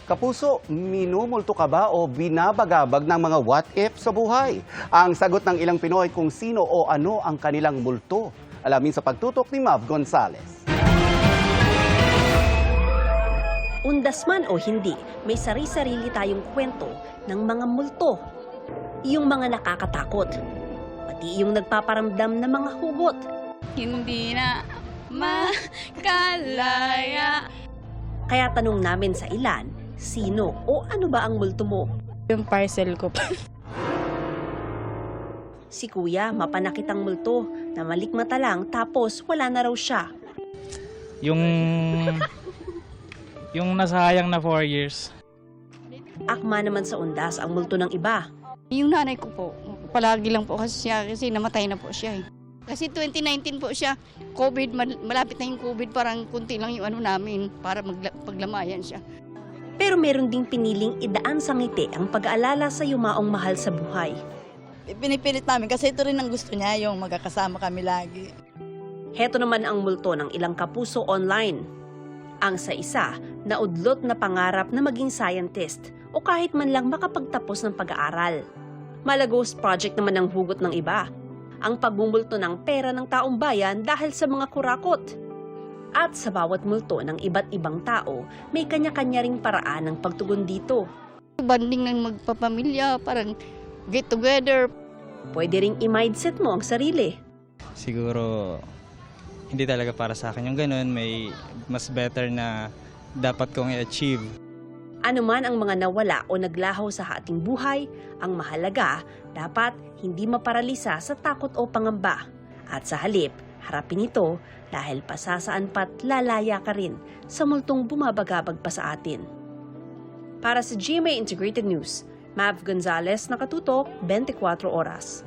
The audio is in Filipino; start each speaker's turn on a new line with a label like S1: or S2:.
S1: Kapuso, minumulto ka ba o binabagabag ng mga what-if sa buhay? Ang sagot ng ilang Pinoy kung sino o ano ang kanilang multo. Alamin sa pagtutok ni Mav Gonzales.
S2: Undas man o hindi, may sari-sarili tayong kwento ng mga multo. Yung mga nakakatakot, pati yung nagpaparamdam ng mga hugot.
S3: Hindi na makalaya.
S2: Kaya tanong namin sa ilan, sino o ano ba ang multo mo?
S4: Yung parcel ko po.
S2: Si Kuya, mapanakit ang multo na malikmata lang tapos wala na raw siya.
S5: Yung nasayang na 4 years.
S2: Akma naman sa undas ang multo ng iba.
S3: Yung nanay ko po, palagi lang po kasi namatay na po siya eh. Kasi 2019 po siya, COVID, malapit na yung COVID, parang kunti lang yung ano namin para paglamayan siya.
S2: Pero meron ding piniling idaan sa ngiti ang pag-aalala sa yumaong mahal sa buhay.
S6: Pinipilit namin kasi ito rin ang gusto niya, yung magkakasama kami lagi.
S2: Heto naman ang multo ng ilang kapuso online. Ang sa isa, naudlot na pangarap na maging scientist o kahit man lang makapagtapos ng pag-aaral. Malagos project naman ang hugot ng iba. Ang pagbumulto ng pera ng taong bayan dahil sa mga kurakot. At sa bawat multo ng iba't ibang tao, may kanya-kanya ring paraan ng pagtugon dito.
S3: Banding ng magpapamilya, parang get together.
S2: Pwede ring i-mindset mo ang sarili.
S5: Siguro hindi talaga para sa akin yung ganun. May mas better na dapat kong i-achieve.
S2: Ano man ang mga nawala o naglaho sa ating buhay, ang mahalaga, dapat hindi maparalisa sa takot o pangamba. At sa halip, harapin ito dahil pasasaan pa't lalaya ka rin sa multong bumabagabag pa sa atin. Para sa GMA Integrated News, Mav Gonzales, nakatutok, 24 oras.